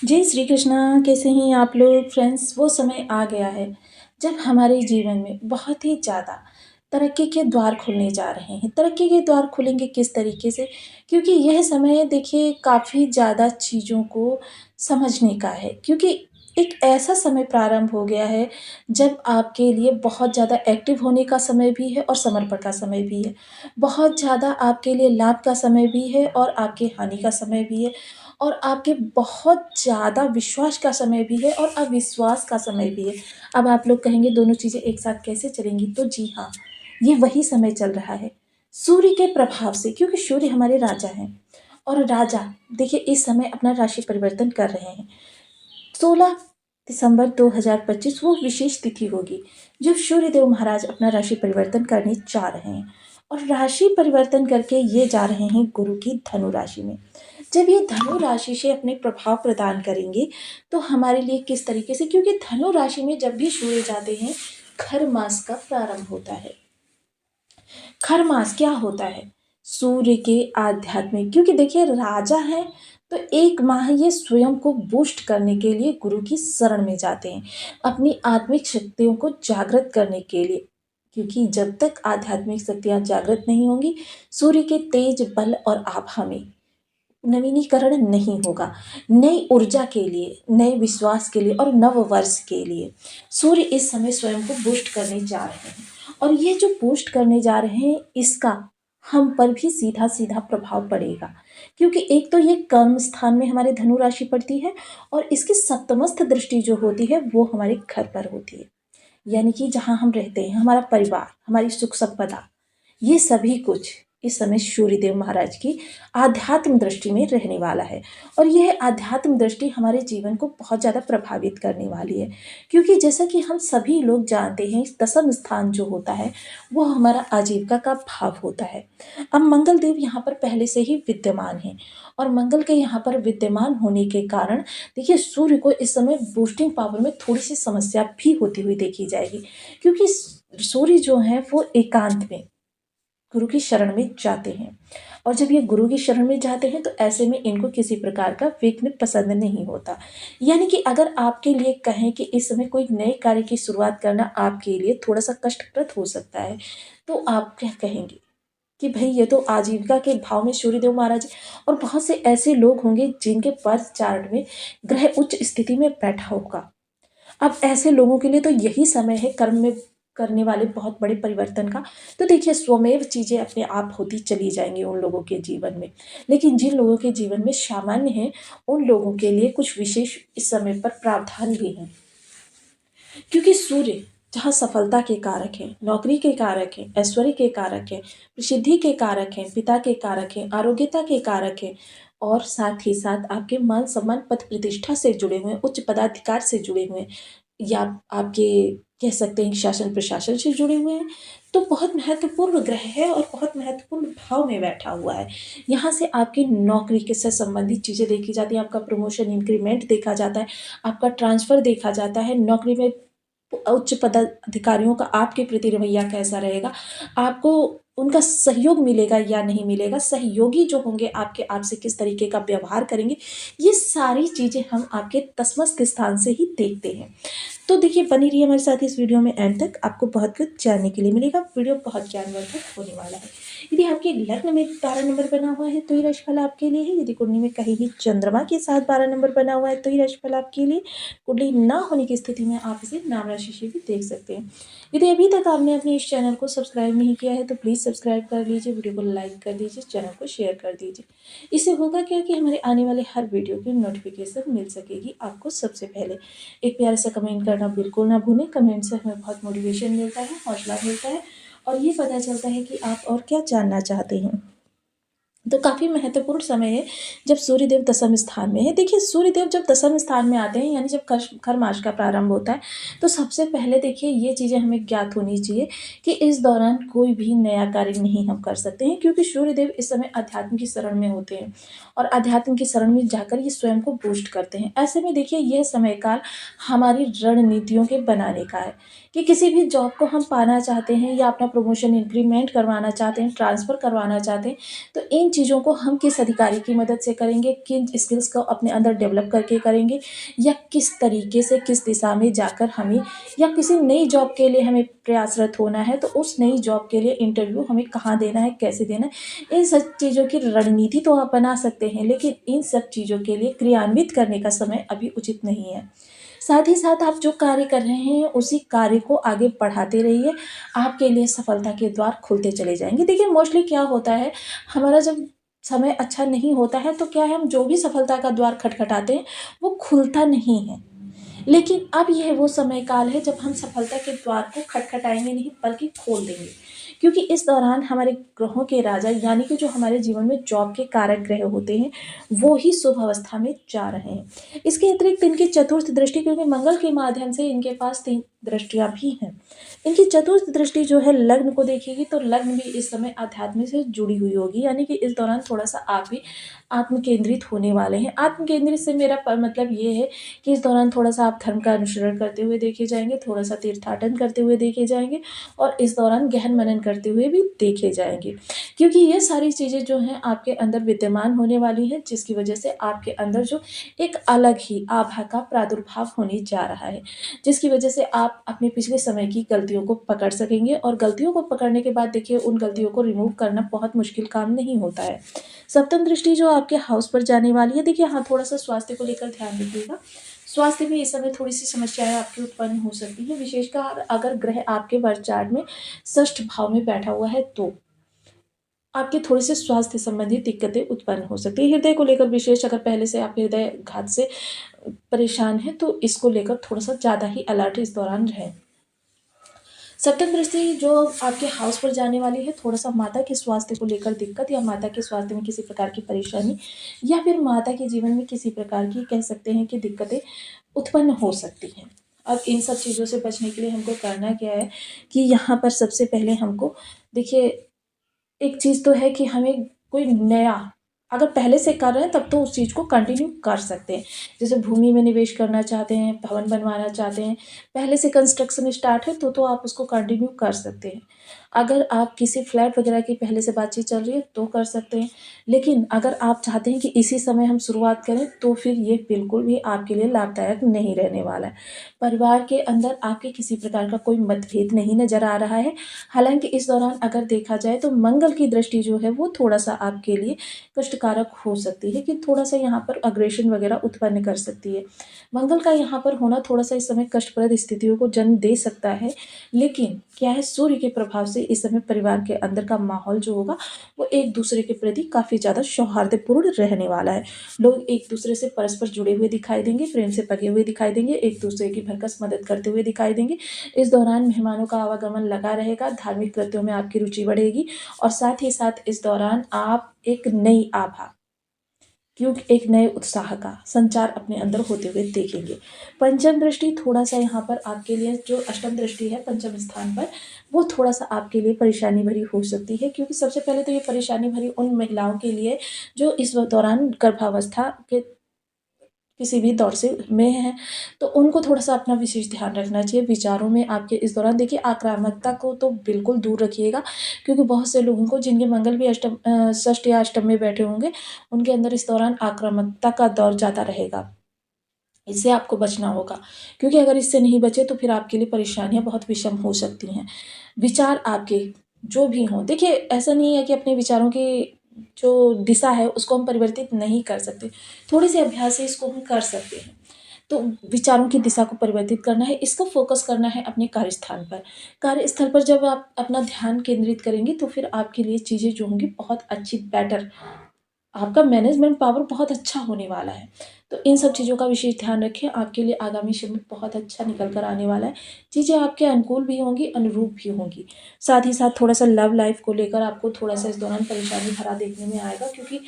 जय श्री कृष्णा। कैसे हैं आप लोग फ्रेंड्स? वो समय आ गया है जब हमारे जीवन में बहुत ही ज़्यादा तरक्की के द्वार खुलने जा रहे हैं। तरक्की के द्वार खुलेंगे किस तरीके से? क्योंकि यह समय देखिए काफ़ी ज़्यादा चीज़ों को समझने का है, क्योंकि एक ऐसा समय प्रारंभ हो गया है जब आपके लिए बहुत ज़्यादा एक्टिव होने का समय भी है और समर्पण का समय भी है। बहुत ज़्यादा आपके लिए लाभ का समय भी है और आपकी हानि का समय भी है। और आपके बहुत ज़्यादा विश्वास का समय भी है और अविश्वास का समय भी है। अब आप लोग कहेंगे दोनों चीज़ें एक साथ कैसे चलेंगी? तो जी हाँ, ये वही समय चल रहा है। सूर्य के प्रभाव से, क्योंकि सूर्य हमारे राजा हैं और राजा देखिए इस समय अपना राशि परिवर्तन कर रहे हैं। 16 दिसंबर 2025 वो विशेष तिथि होगी जब सूर्यदेव महाराज अपना राशि परिवर्तन करने जा रहे हैं और राशि परिवर्तन करके ये जा रहे हैं गुरु की धनु राशि में। जब ये धनु राशि से अपने प्रभाव प्रदान करेंगे तो हमारे लिए किस तरीके से, क्योंकि धनु राशि में जब भी सूर्य जाते हैं खर मास का प्रारंभ होता है। खर मास क्या होता है? सूर्य के आध्यात्मिक, क्योंकि देखिए राजा है तो एक माह ये स्वयं को बूस्ट करने के लिए गुरु की शरण में जाते हैं, अपनी आत्मिक शक्तियों को जागृत करने के लिए। क्योंकि जब तक आध्यात्मिक शक्तियां जागृत नहीं होंगी, सूर्य के तेज बल और आभा में नवीनीकरण नहीं होगा। नई ऊर्जा के लिए, नए विश्वास के लिए और नव वर्ष के लिए सूर्य इस समय स्वयं को बूस्ट करने जा रहे हैं। और ये जो बूस्ट करने जा रहे हैं इसका हम पर भी सीधा सीधा प्रभाव पड़ेगा, क्योंकि एक तो ये कर्म स्थान में हमारे धनु राशि पड़ती है और इसकी सप्तमस्थ दृष्टि जो होती है वो हमारे घर पर होती है। यानी कि जहाँ हम रहते हैं, हमारा परिवार, हमारी सुख संपदा, ये सभी कुछ इस समय सूर्यदेव महाराज की आध्यात्म दृष्टि में रहने वाला है। और यह आध्यात्म दृष्टि हमारे जीवन को बहुत ज़्यादा प्रभावित करने वाली है, क्योंकि जैसा कि हम सभी लोग जानते हैं दसम स्थान जो होता है वो हमारा आजीविका का भाव होता है। अब मंगल देव यहाँ पर पहले से ही विद्यमान हैं और मंगल के यहाँ पर विद्यमान होने के कारण देखिए सूर्य को इस समय बूस्टिंग पावर में थोड़ी सी समस्या भी होती हुई देखी जाएगी, क्योंकि सूर्य जो है वो एकांत में गुरु की शरण में जाते हैं। और जब ये गुरु की शरण में जाते हैं तो ऐसे में इनको किसी प्रकार का विघ्न पसंद नहीं होता। यानी कि अगर आपके लिए कहें कि इस समय कोई नए कार्य की शुरुआत करना आपके लिए थोड़ा सा कष्टप्रद हो सकता है, तो आप क्या कहेंगे कि भाई ये तो आजीविका के भाव में सूर्यदेव महाराज हैं। और बहुत से ऐसे लोग होंगे जिनके बर्थ चार्ट में ग्रह उच्च स्थिति में बैठा होगा। अब ऐसे लोगों के लिए तो यही समय है कर्म में करने वाले बहुत बड़े परिवर्तन का। तो देखिए स्वमेव चीज़ें अपने आप होती चली जाएंगी उन लोगों के जीवन में। लेकिन जिन लोगों के जीवन में सामान्य है उन लोगों के लिए कुछ विशेष इस समय पर प्रावधान भी है, क्योंकि सूर्य जहाँ सफलता के कारक हैं, नौकरी के कारक हैं, ऐश्वर्य के कारक हैं, प्रसिद्धि के कारक हैं, पिता के कारक हैं, आरोग्यता के कारक हैं और साथ ही साथ आपके मान सम्मान पद प्रतिष्ठा से जुड़े हुए हैं, उच्च पदाधिकार से जुड़े हुए हैं, या आपके कह सकते हैं कि शासन प्रशासन से जुड़े हुए हैं। तो बहुत महत्वपूर्ण ग्रह है और बहुत महत्वपूर्ण भाव में बैठा हुआ है। यहाँ से आपकी नौकरी के से संबंधित चीज़ें देखी जाती हैं, आपका प्रमोशन इंक्रीमेंट देखा जाता है, आपका ट्रांसफ़र देखा जाता है, नौकरी में उच्च पदाधिकारियों का आपके प्रति रवैया कैसा रहेगा, आपको उनका सहयोग मिलेगा या नहीं मिलेगा, सहयोगी जो होंगे आपके आपसे किस तरीके का व्यवहार करेंगे, ये सारी चीज़ें हम आपके तस्मस्त स्थान से ही देखते हैं। तो देखिए बनी रहिए हमारे साथ इस वीडियो में एंड तक, आपको बहुत कुछ जानने के लिए मिलेगा। वीडियो बहुत ज्ञानवर्धक होने वाला है। यदि आपके लग्न में 12 नंबर बना हुआ है तो ये राशिफल आपके लिए है। यदि कुंडली में कहीं भी चंद्रमा के साथ 12 नंबर बना हुआ है तो ये राशिफल आपके लिए। कुंडली ना होने की स्थिति में आप इसे नाम राशि से भी देख सकते हैं। यदि अभी तक आपने अपने इस चैनल को सब्सक्राइब नहीं किया है तो प्लीज़ सब्सक्राइब कर लीजिए, वीडियो को लाइक कर दीजिए, चैनल को शेयर कर दीजिए। इससे होगा क्या कि हमारे आने वाले हर वीडियो की नोटिफिकेशन मिल सकेगी आपको सबसे पहले। एक प्यारे सा कमेंट करना बिल्कुल ना भूलें। कमेंट से हमें बहुत मोटिवेशन मिलता है, हौसला मिलता है और ये पता चलता है कि आप और क्या जानना चाहते हैं। तो काफ़ी महत्वपूर्ण समय है जब सूर्यदेव दशम स्थान में है। देखिए सूर्यदेव जब दशम स्थान में आते हैं, यानी जब खर मास का प्रारंभ होता है, तो सबसे पहले देखिए ये चीज़ें हमें ज्ञात होनी चाहिए कि इस दौरान कोई भी नया कार्य नहीं हम कर सकते हैं, क्योंकि सूर्यदेव इस समय अध्यात्म की शरण में होते हैं और अध्यात्म की शरण में जाकर ये स्वयं को बूस्ट करते हैं। ऐसे में देखिए यह समय काल हमारी रणनीतियों के बनाने का है कि किसी भी जॉब को हम पाना चाहते हैं या अपना प्रमोशन इंक्रीमेंट करवाना चाहते हैं, ट्रांसफ़र करवाना चाहते हैं, तो इन चीज़ों को हम किस अधिकारी की मदद से करेंगे, किन स्किल्स को अपने अंदर डेवलप करके करेंगे, या किस तरीके से, किस दिशा में जाकर हमें, या किसी नई जॉब के लिए हमें प्रयासरत होना है, तो उस नई जॉब के लिए इंटरव्यू हमें कहाँ देना है, कैसे देना है। इन सब चीज़ों की रणनीति तो आप बना सकते हैं, लेकिन इन सब चीज़ों के लिए क्रियान्वित करने का समय अभी उचित नहीं है। साथ ही साथ आप जो कार्य कर रहे हैं, उसी कार्य को आगे बढ़ाते रहिए, आपके लिए सफलता के द्वार खुलते चले जाएँगे। देखिए, मोस्टली क्या होता है, हमारा जब समय अच्छा नहीं होता है, तो क्या है, हम जो भी सफलता का द्वार खटखटाते हैं, वो खुलता नहीं है। लेकिन अब यह वो समय काल है जब हम सफलता के द्वार को खटखटाएँगे नहीं, बल्कि खोल देंगे। क्योंकि इस दौरान हमारे ग्रहों के राजा, यानी कि जो हमारे जीवन में जॉब के कारक ग्रह होते हैं, वो ही शुभ अवस्था में जा रहे हैं। इसके अतिरिक्त इनकी चतुर्थ दृष्टि, क्योंकि मंगल के माध्यम से इनके पास 3 दृष्टियाँ भी हैं। इनकी चतुर्थ दृष्टि जो है लग्न को देखेगी, तो लग्न भी इस समय अध्यात्म से जुड़ी हुई होगी, यानी कि इस दौरान थोड़ा-सा आप भी आत्म केंद्रित होने वाले हैं। आत्म केंद्रित से मेरा मतलब ये है कि इस दौरान थोड़ा-सा आप धर्म का अनुसरण करते हुए देखे जाएँगे, थोड़ा-सा तीर्थाटन करते हुए देखे जाएँगे, और इस दौरान गहन मनन करते हुए भी देखे जाएँगे। क्योंकि ये सारी चीज़ें जो हैं आपके अंदर विद्यमान होने वाली हैं, जिसकी वजह से आपके अंदर जो एक अलग ही आभा का प्रादुर्भाव होने जा रहा है, जिसकी वजह से आप अपने पिछले समय की गलतियों को पकड़ सकेंगे, और गलतियों को पकड़ने के बाद देखिए, उन गलतियों को रिमूव करना बहुत मुश्किल काम नहीं होता है। सप्तम दृष्टि जो आपके हाउस पर जाने वाली है, देखिए हाँ, थोड़ा-सा स्वास्थ्य को लेकर ध्यान रखिएगा। स्वास्थ्य में इस समय थोड़ी-सी समस्याएँ आपकी उत्पन्न हो सकती हैं, विशेषकर अगर ग्रह आपके बर्थ चार्ट में षष्ठ भाव में बैठा हुआ है तो। आपके थोड़े-से स्वास्थ्य संबंधी दिक्कतें उत्पन्न हो सकती हैं। हृदय को लेकर विशेष, अगर पहले से आप हृदय घात से परेशान हैं, तो इसको लेकर थोड़ा-सा ज़्यादा ही अलर्ट इस दौरान रहें। सप्तम दृष्टि जो आपके हाउस पर जाने वाली है, थोड़ा-सा माता के स्वास्थ्य को लेकर दिक्कत, या माता के स्वास्थ्य में किसी प्रकार की परेशानी, या फिर माता के जीवन में किसी प्रकार की, कह सकते हैं कि, दिक्कतें उत्पन्न हो सकती हैं। अब इन सब चीज़ों से बचने के लिए हमको करना क्या है, कि यहाँ पर सबसे पहले हमको, देखिए, एक चीज़ तो है कि हमें कोई नया, अगर पहले से कर रहे हैं तब तो उस चीज़ को कंटिन्यू कर सकते हैं। जैसे भूमि में निवेश करना चाहते हैं, भवन बनवाना चाहते हैं, पहले से कंस्ट्रक्शन स्टार्ट है तो आप उसको कंटिन्यू कर सकते हैं। अगर आप किसी फ्लैट वगैरह की पहले से बातचीत चल रही है तो कर सकते हैं। लेकिन अगर आप चाहते हैं कि इसी समय हम शुरुआत करें, तो फिर ये बिल्कुल भी आपके लिए लाभदायक नहीं रहने वाला है। परिवार के अंदर आपके किसी प्रकार का कोई मतभेद नहीं नज़र आ रहा है। हालाँकि इस दौरान अगर देखा जाए तो मंगल की दृष्टि जो है वो थोड़ा-सा आपके लिए कष्टकारक हो सकती है, कि थोड़ा-सा यहाँ पर अग्रेशन वगैरह उत्पन्न कर सकती है। मंगल का यहाँ पर होना थोड़ा-सा इस समय कष्टप्रद स्थितियों को जन्म दे सकता है, लेकिन क्या है, सूर्य के प्रभाव से इस समय परिवार के अंदर का माहौल जो होगा, वो एक-दूसरे के प्रति काफ़ी ज़्यादा सौहार्दपूर्ण रहने वाला है। लोग एक-दूसरे से परस्पर जुड़े हुए दिखाई देंगे, प्रेम से पगे हुए दिखाई देंगे, एक-दूसरे की भरकस मदद करते हुए दिखाई देंगे। इस दौरान मेहमानों का आवागमन लगा रहेगा, धार्मिक कृत्यों में आपकी रुचि बढ़ेगी, और साथ ही साथ इस दौरान आप एक नई आभा, क्योंकि एक नए उत्साह का संचार अपने अंदर होते हुए देखेंगे। पंचम दृष्टि थोड़ा-सा यहाँ पर आपके लिए, जो अष्टम दृष्टि है पंचम स्थान पर, वो थोड़ा-सा आपके लिए परेशानी भरी हो सकती है, क्योंकि सबसे पहले तो ये परेशानी भरी उन महिलाओं के लिए जो इस दौरान गर्भावस्था के किसी भी दौर से में हैं, तो उनको थोड़ा-सा अपना विशेष ध्यान रखना चाहिए। विचारों में आपके इस दौरान, देखिए, आक्रामकता को तो बिल्कुल दूर रखिएगा, क्योंकि बहुत से लोगों को, जिनके मंगल भी षष्ठ या अष्टम में बैठे होंगे, उनके अंदर इस दौरान आक्रामकता का दौर ज़्यादा रहेगा। इससे आपको बचना होगा, क्योंकि अगर इससे नहीं बचे तो फिर आपके लिए परेशानियाँ बहुत विषम हो सकती हैं। विचार आपके जो भी हों, देखिए, ऐसा नहीं है कि अपने विचारों की जो दिशा है उसको हम परिवर्तित नहीं कर सकते। थोड़े-से अभ्यास से इसको हम कर सकते हैं। तो विचारों की दिशा को परिवर्तित करना है, इसको फ़ोकस करना है अपने कार्यस्थान पर। कार्यस्थल पर जब आप अपना ध्यान केंद्रित करेंगे, तो फिर आपके लिए चीज़ें जो होंगी बहुत अच्छी, बेटर, आपका मैनेजमेंट पावर बहुत अच्छा होने वाला है। तो इन सब चीज़ों का विशेष ध्यान रखें, आपके लिए आगामी समय बहुत अच्छा निकल कर आने वाला है। चीज़ें आपके अनुकूल भी होंगी, अनुरूप भी होंगी। साथ ही साथ थोड़ा-सा लव लाइफ़ को लेकर आपको थोड़ा-सा इस दौरान परेशानी भरा देखने में आएगा, क्योंकि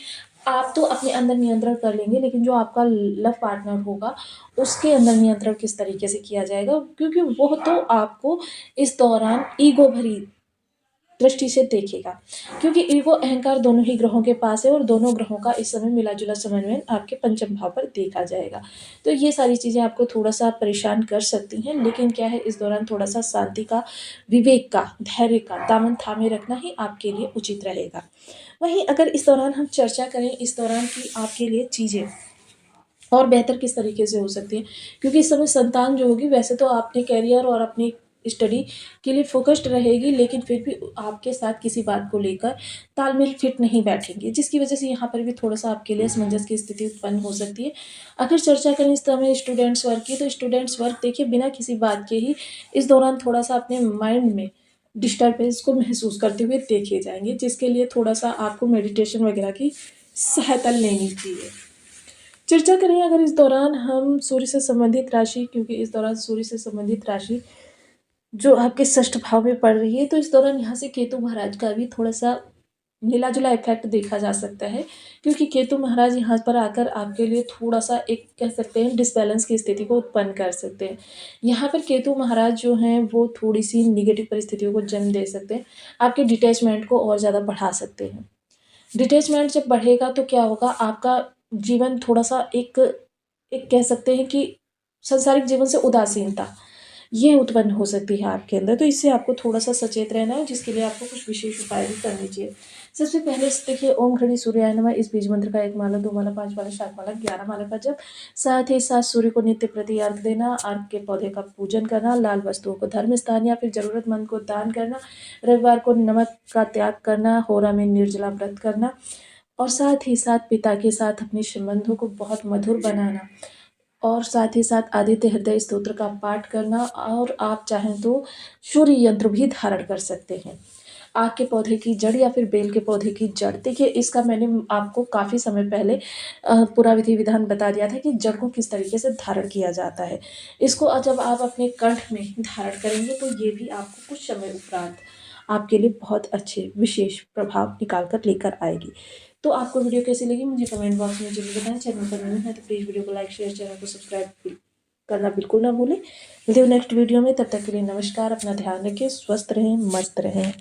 आप तो अपने अंदर नियंत्रण कर लेंगे, लेकिन जो आपका लव पार्टनर होगा, उसके अंदर नियंत्रण किस तरीके से किया जाएगा, क्योंकि वो तो आपको इस दौरान ईगो भरी दृष्टि से देखेगा, क्योंकि ईगो अहंकार दोनों ही ग्रहों के पास है और दोनों ग्रहों का इस समय मिला-जुला समन्वय आपके पंचम भाव पर देखा जाएगा। तो ये सारी चीज़ें आपको थोड़ा-सा परेशान कर सकती हैं, लेकिन क्या है इस दौरान थोड़ा-सा शांति का, विवेक का, धैर्य का दामन थामे रखना ही आपके लिए उचित रहेगा। वहीं अगर इस दौरान हम चर्चा करें इस दौरान की आपके लिए चीज़ें और बेहतर किस तरीके से हो सकती है, क्योंकि इस समय संतान जो होगी वैसे तो अपने करियर और अपनी स्टडी के लिए फोकस्ड रहेगी, लेकिन फिर भी आपके साथ किसी बात को लेकर तालमेल फिट नहीं बैठेंगे, जिसकी वजह से यहाँ पर भी थोड़ा-सा आपके लिए असमंजस की स्थिति उत्पन्न हो सकती है। अगर चर्चा करें इस समय स्टूडेंट्स वर्क की, तो स्टूडेंट्स वर्क देखिए बिना किसी बात के ही इस दौरान थोड़ा-सा अपने माइंड में डिस्टर्बेंस को महसूस करते हुए देखे जाएँगे, जिसके लिए थोड़ा-सा आपको मेडिटेशन वगैरह की सहायता लेनी चाहिए। चर्चा करें अगर इस दौरान हम सूर्य से संबंधित राशि, क्योंकि इस दौरान सूर्य से संबंधित राशि जो आपके षष्ठ भाव में पड़ रही है, तो इस दौरान यहाँ से केतु महाराज का भी थोड़ा-सा मिला-जुला इफ़ेक्ट देखा जा सकता है, क्योंकि केतु महाराज यहाँ पर आकर आपके लिए थोड़ा-सा एक कह सकते हैं डिसबैलेंस की स्थिति को उत्पन्न कर सकते हैं। यहाँ पर केतु महाराज जो हैं वो थोड़ी-सी नेगेटिव परिस्थितियों को जन्म दे सकते हैं, आपके डिटैचमेंट को और ज़्यादा बढ़ा सकते हैं। डिटैचमेंट जब बढ़ेगा तो क्या होगा, आपका जीवन थोड़ा-सा एक एक कह सकते हैं कि सांसारिक जीवन से उदासीनता, ये उत्पन्न हो सकती है आपके अंदर। तो इससे आपको थोड़ा-सा सचेत रहना है, जिसके लिए आपको कुछ विशेष उपाय भी करने चाहिए। सबसे पहले देखिए ओम घड़ी सूर्याय नमः इस बीज मंत्र का 1 माला, 2 माला, 5 माला, 7 माला, 11 माला का जप। साथ ही साथ सूर्य को नित्य प्रति अर्घ देना, अर्घ के पौधे का पूजन करना, लाल वस्तुओं को धर्म स्थान या फिर ज़रूरतमंद को दान करना, रविवार को नमक का त्याग करना, होरा में निर्जला व्रत करना और साथ ही साथ पिता के साथ अपने संबंधों को बहुत मधुर बनाना और साथ ही साथ आदित्य हृदय स्तोत्र का पाठ करना और आप चाहें तो सूर्य यंत्र भी धारण कर सकते हैं। आक के पौधे की जड़ या फिर बेल के पौधे की जड़, देखिए इसका मैंने आपको काफ़ी समय पहले पूरा विधि विधान बता दिया था कि जड़ को किस तरीके से धारण किया जाता है। इसको जब आप अपने कंठ में धारण करेंगे तो ये भी आपको कुछ समय उपरांत आपके लिए बहुत अच्छे विशेष प्रभाव निकाल कर लेकर आएगी। तो आपको वीडियो कैसी लगी मुझे कमेंट बॉक्स में ज़रूर बताएं। चैनल पर नए हैं तो प्लीज़ वीडियो को लाइक शेयर, चैनल को सब्सक्राइब करना बिल्कुल ना भूलें। मिलते हैं नेक्स्ट वीडियो में, तब तक के लिए नमस्कार। अपना ध्यान रखें, स्वस्थ रहें, मस्त रहें।